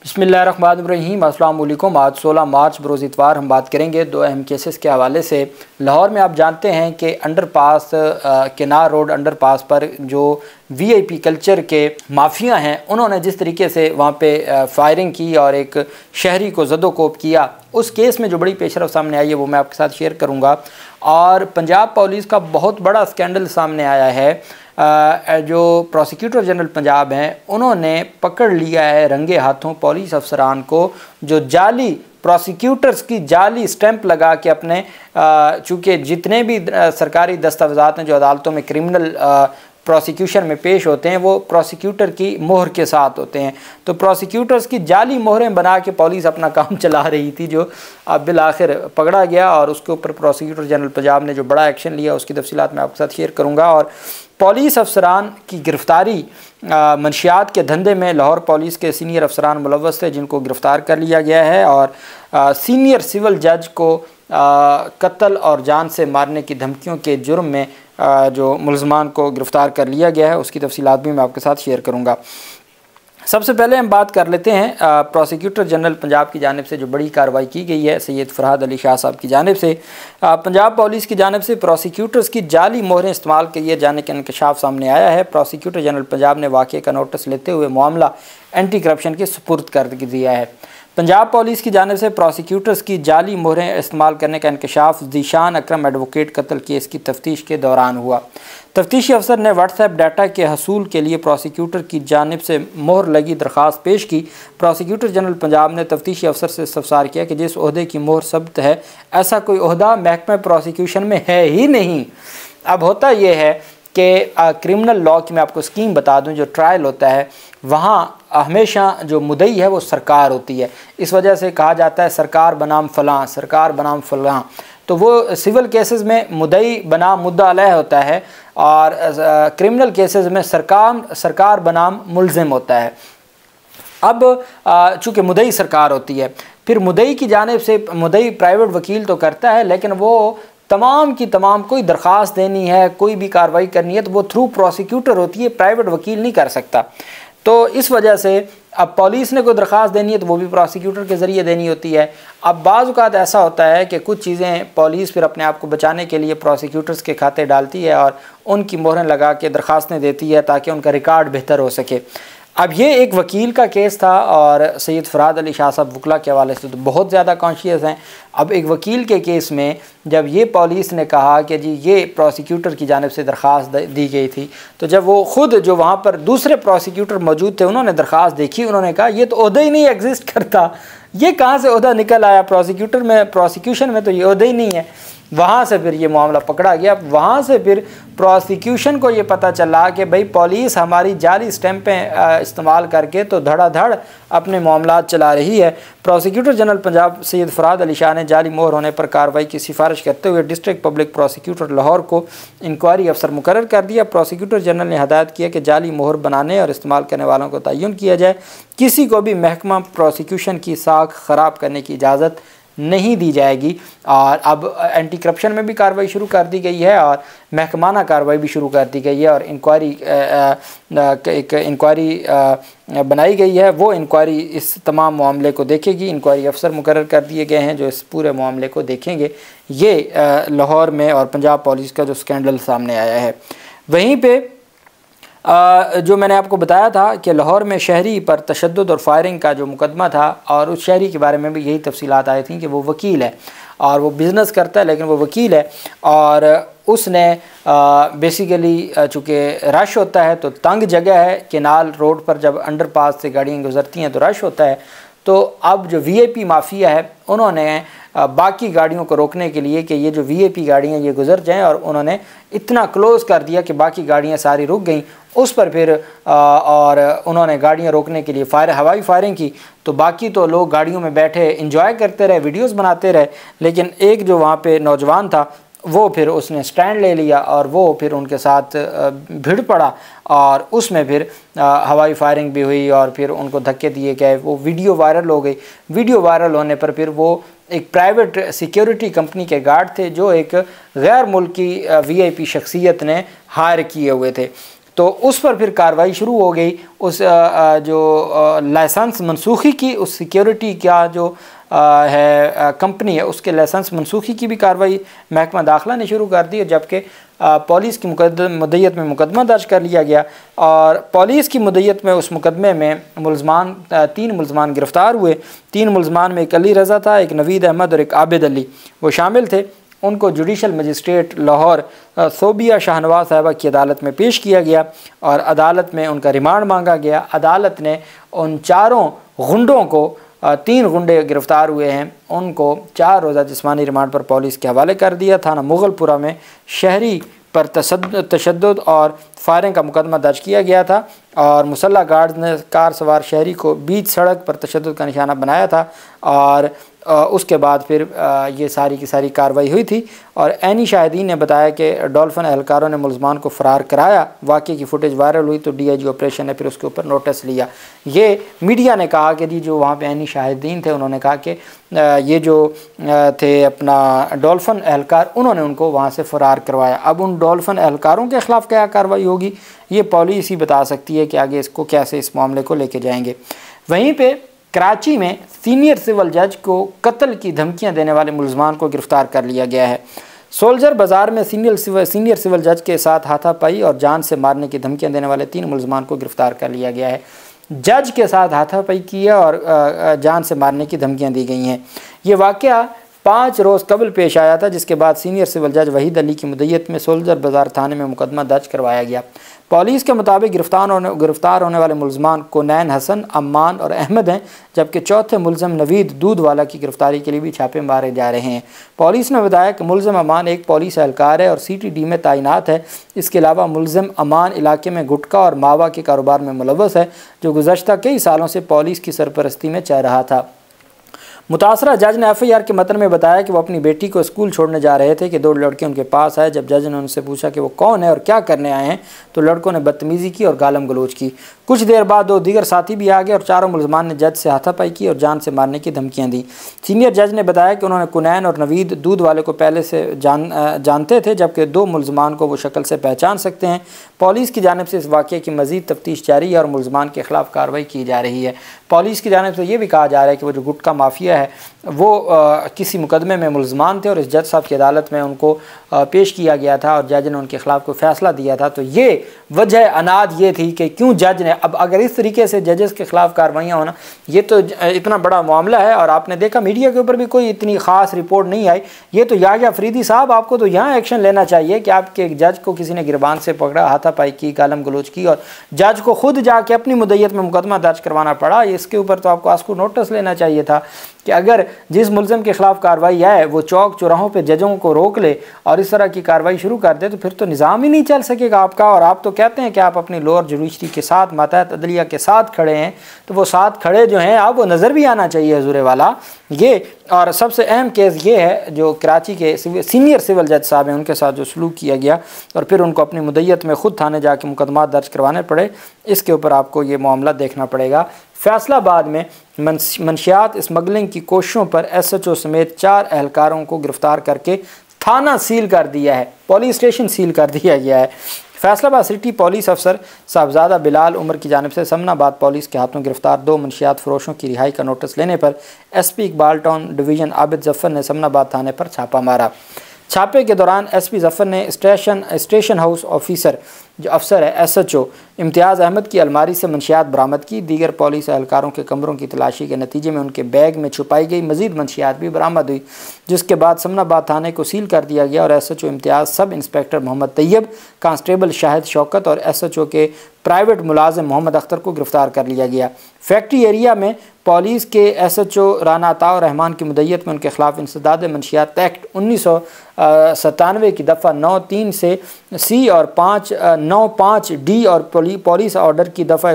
बिस्मिल्लाहिर्रहमानिर्रहीम। अस्सलाम वालेकुम। आज 16 मार्च बरोज़ इतवार हम बात करेंगे दो अहम केसेस के हवाले से। लाहौर में आप जानते हैं कि अंडरपास केनार रोड अंडरपास पर जो वीआईपी कल्चर के माफिया हैं उन्होंने जिस तरीके से वहाँ पे फायरिंग की और एक शहरी को जदोकोब किया, उस केस में जो बड़ी पेशरफ सामने आई है वो मैं आपके साथ शेयर करूँगा। और पंजाब पुलिस का बहुत बड़ा स्कैंडल सामने आया है। जो प्रोसिक्यूटर जनरल पंजाब हैं उन्होंने पकड़ लिया है रंगे हाथों पुलिस अफसरान को जो जाली प्रोसिक्यूटर्स की जाली स्टैंप लगा के अपने चूँकि जितने भी सरकारी दस्तावेज़ात हैं जो अदालतों में क्रिमिनल प्रोसिक्यूशन में पेश होते हैं वो प्रोसिक्यूटर की मोहर के साथ होते हैं। तो प्रोसिक्यूटर्स की जाली मोहरें बना के पुलिस अपना काम चला रही थी, जो अब बिल आखिर पकड़ा गया और उसके ऊपर प्रोसिक्यूटर जनरल पंजाब ने जो बड़ा एक्शन लिया उसकी तफसीलात मैं आपके साथ शेयर करूँगा। और पुलिस अफसरान की गिरफ़्तारी मंशियात के धंधे में लाहौर पुलिस के सीनियर अफसरान मुलव्वस थे जिनको गिरफ़्तार कर लिया गया है और सीनियर सिविल जज को कत्ल और जान से मारने की धमकियों के जुर्म में जो मुलज़मान को गिरफ़्तार कर लिया गया है उसकी तफसीलात भी मैं आपके साथ शेयर करूँगा। सबसे पहले हम बात कर लेते हैं प्रोसिक्यूटर जनरल पंजाब की जानिब से जो बड़ी कार्रवाई की गई है सैयद फरहाद अली शाह साहब की जानिब से। पंजाब पुलिस की जानिब से प्रोसिक्यूटर्स की जाली मोहरें इस्तेमाल किए जाने का इंकशाफ सामने आया है। प्रोसिक्यूटर जनरल पंजाब ने वाक़े का नोटिस लेते हुए मामला एंटी करप्शन के सुपुर्द कर दिया है। पंजाब पुलिस की जानिब से प्रोसिक्यूटर्स की जाली मोहरें इस्तेमाल करने का इंकशाफ ज़ीशान अकरम एडवोकेट कत्ल केस की तफ्तीश के दौरान हुआ। तफ्तीशी अफसर ने व्हाट्सएप डाटा के हसूल के लिए प्रोसिक्यूटर की जानिब से मोहर लगी दरख्वास्त पेश की। प्रोसिक्यूटर जनरल पंजाब ने तफ्तीशी अफसर से इस्तफसार किया कि जिस ओहदे की मोहर सब्त है ऐसा कोई ओहदा महकमा प्रोसिक्यूशन में है ही नहीं। अब होता यह है कि क्रिमिनल लॉ की मैं आपको स्कीम बता दूं, जो ट्रायल होता है वहाँ हमेशा जो मुद्दई है वो सरकार होती है। इस वजह से कहा जाता है सरकार बनाम फ़लाँ, सरकार बनाम फ़लाँ। तो वो सिविल केसेस में मुद्दई बनाम मुद्दा अलह होता है और क्रिमिनल केसेस में सरकार बनाम मुल्ज़िम होता है। अब चूँकि मुद्दई सरकार होती है, फिर मुद्दई की जानिब से मुद्दई प्राइवेट वकील तो करता है लेकिन वो तमाम की तमाम कोई दरख्वास्त देनी है, कोई भी कार्रवाई करनी है तो वो थ्रू प्रोसिक्यूटर होती है, प्राइवेट वकील नहीं कर सकता। तो इस वजह से अब पुलिस ने कोई दरख्वास्त देनी है तो वो भी प्रोसिक्यूटर के ज़रिए देनी होती है। अब बाज़ औक़ात ऐसा होता है कि कुछ चीज़ें पुलिस फिर अपने आप को बचाने के लिए प्रोसिक्यूटर्स के खाते डालती है और उनकी मोहरें लगा के दरख्वास्तें देती है ताकि उनका रिकॉर्ड बेहतर हो सके। अब ये एक वकील का केस था और सैयद फरहाद अली शाह साहब वकला के हवाले से तो बहुत ज़्यादा कॉन्शियस हैं। अब एक वकील के केस में जब ये पुलिस ने कहा कि जी ये प्रोसिक्यूटर की जानिब से दरख्वास्त दी गई थी, तो जब वो ख़ुद जो वहाँ पर दूसरे प्रोसिक्यूटर मौजूद थे उन्होंने दरख्वास्त देखी, उन्होंने कहा ये तो ओहदा ही नहीं एग्जिस्ट करता, ये कहाँ से ओहदा निकल आया, प्रोसिक्यूटर में प्रोसिक्यूशन में तो ये ओहदा ही नहीं है। वहाँ से फिर ये मामला पकड़ा गया। वहाँ से फिर प्रोसिक्यूशन को ये पता चला कि भाई पुलिस हमारी जाली स्टैंपें इस्तेमाल करके तो धड़ाधड़ अपने मामला चला रही है। प्रोसिक्यूटर जनरल पंजाब सैयद फरहाद अली शाह ने जाली मोहर होने पर कार्रवाई की सिफारिश करते हुए डिस्ट्रिक्ट पब्लिक प्रोसिक्यूटर लाहौर को इंक्वायरी अफसर मुकर्रर कर दिया। प्रोसिक्यूटर जनरल ने हदायत किया कि जाली मोहर बनाने और इस्तेमाल करने वालों को तयन किया जाए, किसी को भी महकमा प्रोसिक्यूशन की साख ख़राब करने की इजाज़त नहीं दी जाएगी। और अब एंटी करप्शन में भी कार्रवाई शुरू कर दी गई है और महकमाना कार्रवाई भी शुरू कर दी गई है और इंक्वायरी बनाई गई है। वो इंक्वायरी इस तमाम मामले को देखेगी। इंक्वायरी अफसर मुकर्रर कर दिए गए हैं जो इस पूरे मामले को देखेंगे। ये लाहौर में और पंजाब पुलिस का जो स्कैंडल सामने आया है। वहीं पे जो मैंने आपको बताया था कि लाहौर में शहरी पर तशद्दुद और फायरिंग का जो मुकदमा था और उस शहरी के बारे में भी यही तफसीलात आई थी कि वो वकील है और वो बिज़नेस करता है लेकिन वो वकील है और उसने बेसिकली चूँकि रश होता है तो तंग जगह है, केनाल रोड पर जब अंडरपास से गाड़ियाँ गुजरती हैं तो रश होता है। तो अब जो वीआईपी माफिया है उन्होंने बाकी गाड़ियों को रोकने के लिए कि ये जो वीआईपी गाड़ियाँ ये गुजर जाएं और उन्होंने इतना क्लोज़ कर दिया कि बाकी गाड़ियाँ सारी रुक गईं। उस पर फिर और उन्होंने गाड़ियाँ रोकने के लिए हवाई फायरिंग की। तो बाकी तो लोग गाड़ियों में बैठे इंजॉय करते रहे, वीडियोस बनाते रहे, लेकिन एक जो वहाँ पे नौजवान था वो फिर उसने स्टैंड ले लिया और वो फिर उनके साथ भिड़ पड़ा और उसमें फिर हवाई फायरिंग भी हुई और फिर उनको धक्के दिए गए। वो वीडियो वायरल हो गई। वीडियो वायरल होने पर फिर वो एक प्राइवेट सिक्योरिटी कंपनी के गार्ड थे जो एक गैर मुल्की वीआईपी शख्सियत ने हायर किए हुए थे। तो उस पर फिर कार्रवाई शुरू हो गई। उस जो लाइसेंस मनसूखी की, उस सिक्योरिटी का जो है कंपनी है, उसके लाइसेंस मनसूखी की भी कार्रवाई महकमा दाखिला ने शुरू कर दी, जबकि पुलिस की मुद्दत में मुकदमा दर्ज कर लिया गया। और पुलिस की मुद्दत में उस मुकदमे में मुलजमान 3 मुलजमान गिरफ़्तार हुए। 3 मुलजमान में एक अली रज़ा था, एक नवीद अहमद और एक आबिद अली वो शामिल थे। उनको जुडिशल मजिस्ट्रेट लाहौर सोबिया शाहनवाज साहिबा की अदालत में पेश किया गया और अदालत में उनका रिमांड मांगा गया। अदालत ने उन चारों गुंडों को 3 गुंडे गिरफ़्तार हुए हैं, उनको 4 रोज़ा जिस्मानी रिमांड पर पुलिस के हवाले कर दिया। थाना मुगलपुरा में शहरी पर तशद्दुद और फायरिंग का मुकदमा दर्ज किया गया था और मुसल्ला गार्ड ने कार सवार शहरी को बीच सड़क पर तशद्दुद का निशाना बनाया था और उसके बाद फिर ये सारी की सारी कार्रवाई हुई थी। और ऐनी शाहिदीन ने बताया कि डॉल्फिन एहलकारों ने मुलजमान को फ़रार कराया। वाक़े की फुटेज वायरल हुई तो DIG ऑपरेशन ने फिर उसके ऊपर नोटिस लिया। ये मीडिया ने कहा कि जी जो वहाँ पे ऐनी शाहिदीन थे उन्होंने कहा कि ये जो थे अपना डॉल्फिन एहलकार, उन्होंने उनको वहाँ से फ़रार करवाया। अब उन डॉल्फिन एहलकारों के ख़िलाफ़ क्या कार्रवाई होगी ये पुलिस ही बता सकती है कि आगे इसको कैसे इस मामले को लेके जाएंगे। वहीं पे कराची में सीनियर सिविल जज को कत्ल की धमकियां देने वाले मुलजमान को गिरफ़्तार कर लिया गया है। सोल्जर बाज़ार में सीनियर सिविल जज के साथ हाथापाई और जान से मारने की धमकियां देने वाले 3 मुलजमान को गिरफ़्तार कर लिया गया है। जज के साथ हाथापाई की है और जान से मारने की धमकियां दी गई हैं। ये वाक़या 5 रोज़ कबल पेश आया था, जिसके बाद सीनियर सिविल जज वहीद अली की मुद्दत में सोल्जर बाज़ार थाने में मुकदमा दर्ज करवाया गया। पुलिस के मुताबिक गिरफ़्तार होने वाले मुलजमान कोनैन हसन, अम्मान और अहमद हैं, जबकि चौथे मुलजम नवीद दूधवाला की गिरफ़्तारी के लिए भी छापे मारे जा रहे हैं। पुलिस ने बताया कि मुलजम अमान एक पुलिस एहलकार है और CTD में तैनात है। इसके अलावा मुलजम अमान इलाके में गुटखा और मावा के कारोबार में मुलव्वस है, जो गुज़श्ता कई सालों से पुलिस की सरपरस्ती में चल रहा था। मुतासरा जज ने FIR के मतन में बताया कि वो अपनी बेटी को स्कूल छोड़ने जा रहे थे कि 2 लड़के उनके पास आए। जब जज ने उनसे पूछा कि वो कौन है और क्या करने आए हैं तो लड़कों ने बदतमीज़ी की और गालम गलोच की। कुछ देर बाद 2 दीगर साथी भी आ गए और चारों मुलजमान ने जज से हाथापाई की और जान से मारने की धमकियां दी। सीनियर जज ने बताया कि उन्होंने कुनैन और नवीद दूध वाले को पहले से जानते थे, जबकि 2 मुलजमान को वो शक्ल से पहचान सकते हैं। पुलिस की जानिब से इस वाक़े की मज़ीद तफ्तीश जारी है और मुलजमान के ख़िलाफ़ कार्रवाई की जा रही है। पुलिस की जानिब से ये भी कहा जा रहा है कि वो जो गुटखा माफिया है वो किसी मुकदमे में मुलजमान थे और इस जज साहब की अदालत में उनको पेश किया गया था और जज ने उनके ख़िलाफ़ कोई फ़ैसला दिया था। तो ये वजह अनाद ये थी कि क्यों जज ने, अब अगर इस तरीके से जजेस के ख़िलाफ़ कार्रवाइयाँ होना, ये तो इतना बड़ा मामला है और आपने देखा मीडिया के ऊपर भी कोई इतनी ख़ास रिपोर्ट नहीं आई। ये तो याह्या अफरीदी साहब, आपको तो यहाँ एक्शन लेना चाहिए कि आपके एक जज को किसी ने गिरबान से पकड़ा, हाथापाई की, गालम गलोच की और जज को खुद जाके अपनी मुद्दत में मुकदमा दर्ज करवाना पड़ा। इसके ऊपर तो आपको आस्कू नोटिस लेना चाहिए था कि अगर जिस मुलज़म के ख़िलाफ़ कार्रवाई आए वो चौक चौराहों पे जजों को रोक ले और इस तरह की कार्रवाई शुरू कर दे तो फिर तो निज़ाम ही नहीं चल सकेगा आपका। और आप तो कहते हैं कि आप अपनी लोअर जुडिशरी के साथ, मातहत अदलिया के साथ खड़े हैं, तो वो साथ खड़े जो हैं आप, वो नज़र भी आना चाहिए हुज़ूर वाला ये। और सबसे अहम केस ये है जो कराची के सीनियर सिविल जज साहब हैं उनके साथ जो सलूक किया गया और फिर उनको अपनी मुद्दत में ख़ुद थाने जाके मुकदमा दर्ज करवाने पड़े, इसके ऊपर आपको ये मामला देखना पड़ेगा। फैसलाबाद में मंशियात स्मगलिंग की कोशिशों पर SHO समेत 4 एहलकारों को गिरफ़्तार करके थाना सील कर दिया है, पुलिस स्टेशन सील कर दिया गया है। फैसलाबाद सिटी पुलिस अफसर साहबजादा बिलाल उमर की जानिब से समनाबाद पुलिस के हाथों गिरफ्तार 2 मंशियात फरोशों की रिहाई का नोटिस लेने पर SP Iqbal town division Abid Zafar ने समनाबाद थाने पर छापा मारा। छापे के दौरान SP जफ़र ने स्टेशन हाउस ऑफिसर जो अफसर है SHO इम्तियाज़ अहमद की अलमारी से मंशियात बरामद की। दीगर पुलिस एहलकारों के कमरों की तलाशी के नतीजे में उनके बैग में छुपाई गई मज़ीद मंशियात भी बरामद हुई, जिसके बाद समनाबाद थाने को सील कर दिया गया और SHO Imtiaz, sub inspector Mohammad Tayyab, constable Shahid Shaukat और SHO के प्राइवेट मुलाजिम मोहम्मद अख्तर को गिरफ़्तार कर लिया गया। फैक्ट्री एरिया में पुलिस के SHO राना अताउर रहमान की मुद्दत में उनके ख़िलाफ़ इंसदाद मंशियात एक्ट 1997 की दफ़ा 93 से C और 95D और पुलिस ऑर्डर की दफ़ा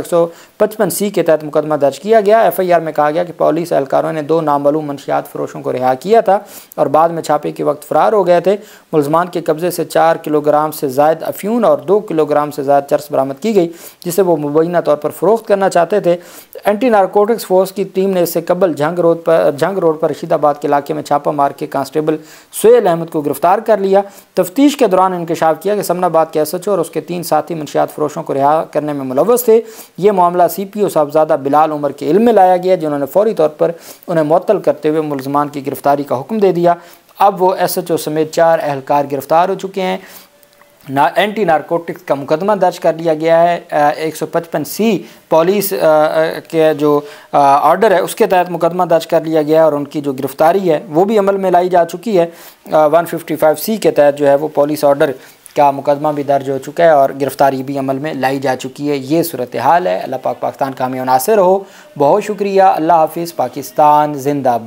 155C के तहत मुकदमा दर्ज किया गया। FIR में कहा गया कि पुलिस एहलकारों ने 2 नामालूम मंशियात फरोशों को रिहा किया था और बाद में छापे के वक्त फरार हो गए थे। मुलजमान के कब्जे से 4 किलोग्राम से ज़ायद अफ्यून और 2 किलोग्राम से ज़ायद चरस बरामद की गई, जिसे वो मुबैना तौर पर फ़रोख्त करना चाहते थे। एंटी नारकोटिक्स फोर्स की टीम ने इससे कबल झंग रोड पर रशीदाबाद के इलाके में छापा मार के कांस्टेबल सुहेल अहमद को गिरफ्तार कर लिया। तफ्तीश के दौरान इंकशाफ किया कि समनाबाद के SHO और उसके 3 साथी मंशियात फरोशों को रिहा करने में मुलव्वस थे। ये मामला CPO साहबजादा बिलाल उमर के इल्म में लाया गया, जिन्होंने फौरी तौर पर उन्हें मुअत्तल करते हुए मुलजमान की गिरफ्तारी का हुक्म दे दिया। अब वो SHO समेत 4 एहलकार गिरफ्तार हो चुके हैं। एंटी नारकोटिक्स का मुकदमा दर्ज कर लिया गया है। 155C पुलिस के जो ऑर्डर है उसके तहत मुकदमा दर्ज कर लिया गया है और उनकी जो गिरफ्तारी है वो भी अमल में लाई जा चुकी है। 155C के तहत जो है वो पुलिस ऑर्डर का मुकदमा भी दर्ज हो चुका है और गिरफ्तारी भी अमल में लाई जा चुकी है। ये सूरत हाल है। अल्लाह पाक पाकिस्तान का हमें नासिर हो। बहुत शुक्रिया। अल्लाह हाफिज़। पाकिस्तान जिंदाबाद।